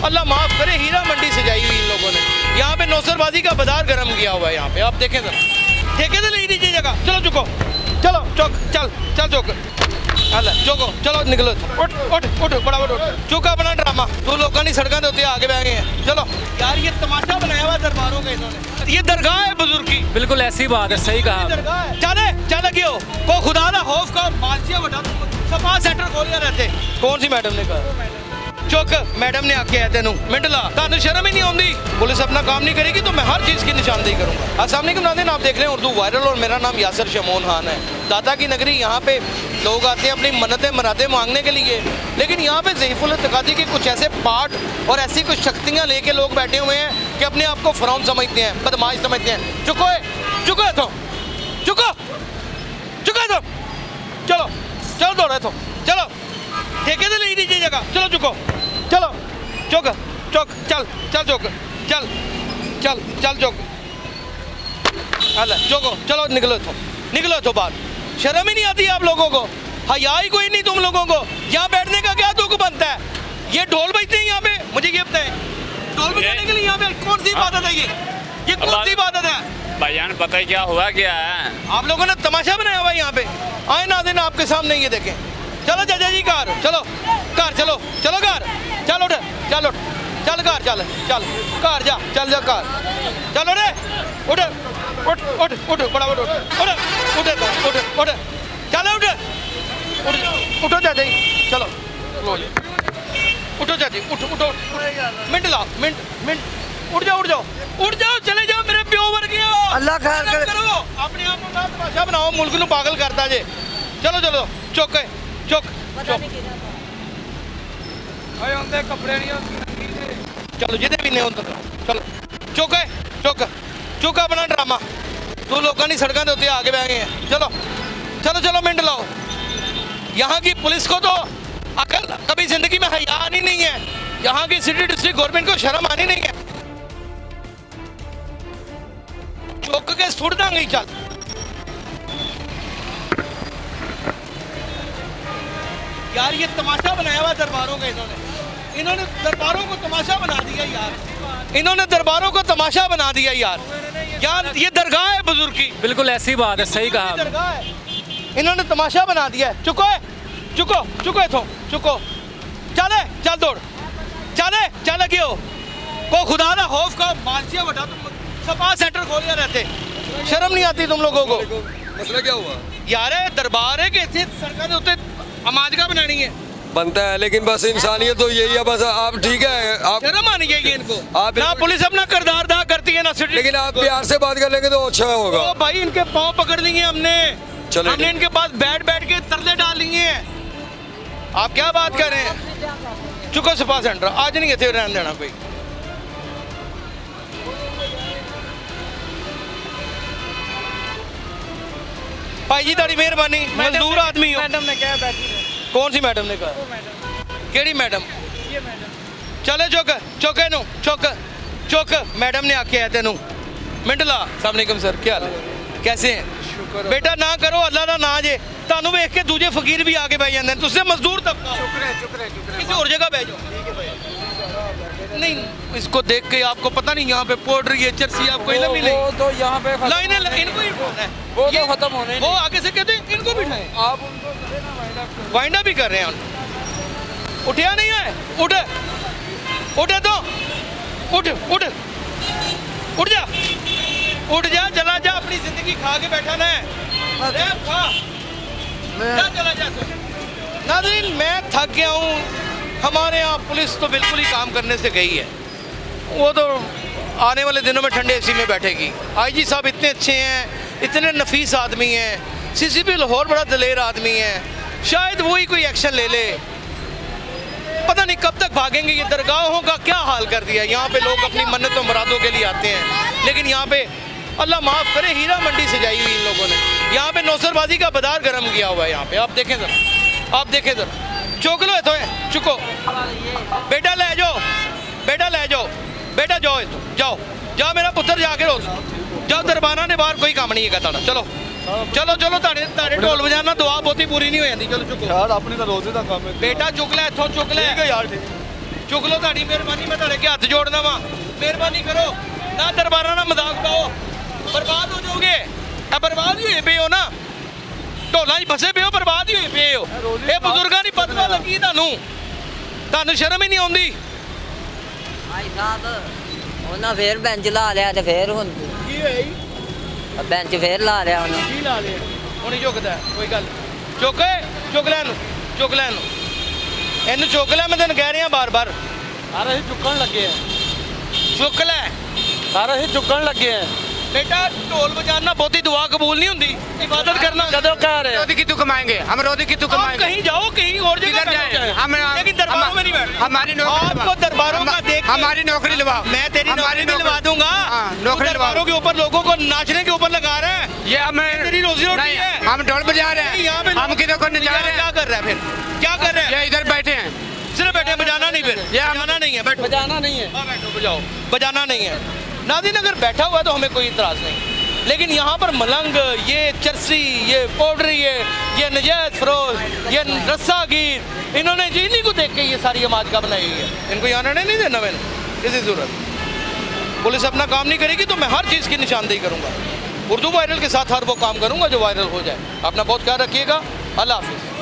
अल्लाह माफ़ करे, हीरा मंडी सजाई हुई इन लोगों ने। यहाँ पे नौसरबाजी का बाजार गर्म किया हुआ है। यहाँ पे आप देखें सर, ठेके से ले लीजिए जगह। चलो चुको, चलो चौक, चल चल चौक, अल्लाह चौको, चलो निकलो, उठ उठ उठ, फटाफट उठ, चुका अपना ड्रामा। तू लोगों की सड़कों के आगे बह गए हैं। चलो यार, ये तमाशा बनाया हुआ दरबारों का इन्होंने। ये दरगाह है बुजुर्ग की, बिल्कुल ऐसी बात है, सही कहा। दरगाह है। चले चल क्यों को खुदा ना खौफ का मानसिया बटा सपा सेंटर खोलिया रहते। कौन सी मैडम ने कहा? चुक, मैडम ने आख्या है तेनू मिंटला, तानू शर्म ही नहीं आती? पुलिस अपना काम नहीं करेगी तो मैं हर चीज़ की निशानदेही करूँगा। अस्सलाम वालेकुम नाज़रीन, आप देख रहे हैं उर्दू वायरल और मेरा नाम यासर शमोन खान है। दाता की नगरी, यहाँ पे लोग आते हैं अपनी मन्नतें मुरादें मांगने के लिए, लेकिन यहाँ पे ज़ईफ़ुल इत्तिक़ादी के कुछ ऐसे पार्ट और ऐसी कुछ शक्तियाँ लेके लोग बैठे हुए हैं कि अपने आप को फ़िरौन समझते हैं, बदमाश समझते हैं। चुको है, चुको है, तो चुको, चुको है, तो चलो चलो दौड़े, तो चलो ठेके से ले लीजिए जगह। चलो चुको, चलो चौक चौक, चल चल चौक, चल चल चल चौक, अल्लाह चौको, चलो निकलो तो, निकलो तो बात। शर्म ही नहीं आती आप लोगों को? हया ही कोई नहीं तुम लोगों को? यहाँ बैठने का क्या दुख बनता है? ये ढोल बजते हैं यहाँ पे, मुझे ये बताएं, ढोल बजाने के लिए यहाँ पे कौन सी इबादत है? ये कौन सी इबादत है भाईजान? पता है क्या हुआ क्या है? आप लोगों ने तमाशा बनाया हुआ यहाँ पे। आए नाज़रीन आपके सामने ये देखें। चलो चाचा जी कार, चलो कार, चलो चलो कार, चल उठ, चल उठ, चल कार, चल चल कार, जा चल जा कार, चलो रे उठ उठ उठ उठ, फटाफट उठ उठ उठ उठ उठ, चलो उठ उठ, उठो चाचा जी, चलो लो जी, उठो चाचा जी, उठ उठो, मिनट लाओ, मिनट मिनट, उठ जाओ उठ जाओ उठ जाओ, चले जाओ मेरे प्यो वर्गे। अल्लाह खैर करे। करो अपने आप को तमाशा बनाओ, मुल्क को पागल करता जे। चलो चलो चुक चुक चुक, कपड़े नहीं, चलो जिदे भी नहीं होता, चलो चुक है, चुक चुक अपना ड्रामा। तू लोगों की सड़कों के आगे बह गए हैं। चलो चलो चलो मिनट लाओ। यहाँ की पुलिस को तो अकल कभी जिंदगी में हया आनी नहीं है। यहाँ की सिटी डिस्ट्रिक्ट गवर्नमेंट को शर्म आनी नहीं है। चुक के सुट देंगे, चल यार, ये तमाशा बनाया हुआ दरबारों का इन्होंने दरबारों को तमाशा बना दिया यार। इन्होंने दरबारों को तमाशा बना दिया यार। ये दरगाह है बुजुर्ग की, बिल्कुल ऐसी बात है, सही कहा। दरगाह है, इन्होंने तमाशा बना दिया है। चुको है, चुको चुको है, तो चुको, चले चल दौड़, चले चल क्यों को खुदा ना खौफ का मानसिया बटा तुम सपा सेंटर खोलिया रहते। शर्म नहीं आती तुम लोगों को? मसला क्या हुआ यार? दरबार है कि सड़कों के उत्ते अमाजगा बनानी है, बनता है, लेकिन बस इंसानियत तो यही है। बस आप ठीक है, आप शर्म आनी चाहिए इनको। आप ना पुलिस अपना किरदार अदा करती है ना सिटी, लेकिन आप प्यार से बात कर लेंगे तो अच्छा होगा। ओ भाई, इनके पाँव पकड़ लिए हमने, चलो हमने इनके पास बैठ बैठ के तरले डाल लिए हैं। आप क्या बात कर रहे हैं? चुको सपा सेंटर आज नहीं इतने रहने देना कोई। भाई जी ताड़ी मेहरबानी, मजदूर आदमी हो। मैडम ने क्या बैठी है? कौन सी मैडम ने कहा? केड़ी मैडम? ये मैडम। चले चुक चुके नु चुक चुक, मैडम ने आख्या है तेनू मिंटला। अस्सलाम वालेकुम सर, क्या हाल है, कैसे हैं? बेटा ना करो, अल्लाह का ना जे, तानू वेख के दूजे फकीर भी आगे बह जाते हैं। तुझसे मजदूर तबका किसी और जगह बह जाओ। नहीं, इसको देख के आपको पता नहीं यहाँ पे पाउडर ये चर्सी आपको इल्म ही नहीं। तो यहाँ पे लाइनें इनको ही उठाना है, वो तो ये खत्म होने वो आगे से कहते हैं इनको बिठाएं। आप उनको वाइंडा भी कर रहे हैं। उठिया नहीं है, उठ उठे तो उठ उठ उठ जा, उठ जा, चला जा, अपनी जिंदगी खा के बैठा ना है, खा जा, चला जा। नाज़रीन, मैं थक गया हूँ। हमारे यहाँ पुलिस तो बिल्कुल ही काम करने से गई है। वो तो आने वाले दिनों में ठंडे एसी में बैठेगी। आईजी साहब इतने अच्छे हैं, इतने नफीस आदमी हैं। सीसीपी लाहौर बड़ा दलेर आदमी है, शायद वही कोई एक्शन ले ले। पता नहीं कब तक भागेंगे। ये दरगाहों का क्या हाल कर दिया। यहाँ पे लोग अपनी मन्नतों मुरादों के लिए आते हैं, लेकिन यहाँ पे अल्लाह माफ़ करे, हीरा मंडी सजाई हुई इन लोगों ने। यहाँ पे नौसरबाजी का बाजार गर्म किया हुआ है। यहाँ पे आप देखें सर, आप देखें सर, चुक लो तो चुको, बेटा ले जाओ, बेटा ले जाओ, बेटा जाओ, जाओ जाओ, मेरा पुत्र जाके रो जाओ। दरबारा ने बाहर कोई काम नहीं है ताड़ा। चलो चलो चलो, ताड़े ढोल बजाना दुआ बहुती पूरी नहीं हो जाती। चलो चुको यार, अपनी तो रोजे का काम है। बेटा चुक ले, इथों चुक ले ठीक है यार, ठीक। ਚੁੱਕ ਲਓ ਤੁਹਾਡੀ ਮਿਹਰਬਾਨੀ, ਮੈਂ ਤੁਹਾਡੇ ਅੱਗੇ ਹੱਥ ਜੋੜਦਾ ਵਾਂ, ਮਿਹਰਬਾਨੀ ਕਰੋ ਨਾ ਦਰਬਾਰਾਂ ਨਾਲ ਮਜ਼ਾਕ ਪਾਓ, ਬਰਬਾਦ ਹੋ ਜਾਓਗੇ। ਇਹ ਬਰਬਾਦ ਹੀ ਹੋਏ ਪਏ ਹੋ ਨਾ, ਢੋਲਾਂ 'ਚ ਫਸੇ ਪਏ ਹੋ, ਬਰਬਾਦ ਹੀ ਹੋਏ ਪਏ ਹੋ। ਇਹ ਬਜ਼ੁਰਗਾਂ ਦੀ ਪਦਵਾ ਲੱਗੀ ਤੁਹਾਨੂੰ ਸ਼ਰਮ ਹੀ ਨਹੀਂ ਆਉਂਦੀ। ਭਾਈ ਸਾਹਿਬ ਉਹਨਾਂ ਫੇਰ ਬੈਂਚ ਲਾ ਲਿਆ ਤੇ ਫੇਰ ਹੁਣ ਕੀ ਹੋਇਆ ਜੀ? ਬੈਂਚ ਫੇਰ ਲਾ ਲਿਆ ਉਹਨਾਂ। ਕੀ ਲਾ ਲਿਆ? ਹੁਣ ਹੀ ਝੁਕਦਾ, ਕੋਈ ਗੱਲ ਨੀ। ਚੁੱਕ ਲੈ ਇਹਨੂੰ, ਚੁੱਕ ਲੈ ਇਹਨੂੰ ਚੁੱਕ ਲੈ, ਮੈਂ ਤੈਨੂੰ ਕਹਿ ਰਿਹਾ ਬਾਰ-ਬਾਰ, ਸਾਰਾ ਅਸੀਂ ਚੁੱਕਣ ਲੱਗੇ ਆ, ਚੁੱਕ ਲੈ। ਸਾਰਾ ਅਸੀਂ ਚੁੱਕਣ ਲੱਗੇ ਆ। बेटा ढोल बजाना बहुत ही दुआ कबूल नहीं होती, इबादत करना कदों कह रहे रोटी कितु कमाएंगे हम, रोटी कितु आप कमाएंगे। कहीं जाओ, कहीं और जगह किधर जाएं? जाओ, हम लेकिन दरबारों में नहीं बैठना। हमारी नौकरी आपको लवाओ। दरबारों का देख के- हमारी नौकरी लवाओ। मैं तेरी नौकरी भी लगा दूंगा। हाँ, तू नौकरी दरबारों लवाओ। के ऊपर लोगों को नाचने के ऊपर लगा रहा है। ये हमें तेरी रोजी रोटी नहीं, है। हम ढोल बजा रहे नहीं, यहाँ पे हैं, हम किधर को नचा यहाँ रहे क्या हैं। कर रहा है फिर? क्या कर रहा है? ये इधर बैठे हैं, सिर्फ बैठे, बजाना नहीं फिर? ये हम- बजाना नहीं है, बैठो। बजाना नहीं है। हाँ, बैठो, बजाओ। बजाना नहीं है। नादिन अगर बैठा हुआ है तो हमें कोई इतराज नहीं, लेकिन यहाँ पर मलंग, ये चरसी, ये पाउडरी, ये नजायज फरोज, ये रस्सागीर, इन्होंने जी इन्हीं को देख के ये सारी समाज का बनाई हुई है। इनको यहाँ रहने नहीं देना मैंने किसी सूरत। पुलिस अपना काम नहीं करेगी तो मैं हर चीज़ की निशानदेही करूँगा। उर्दू वायरल के साथ हर वो काम करूँगा जो वायरल हो जाए। अपना बहुत ख्याल रखिएगा। अल्लाह हाफिज़।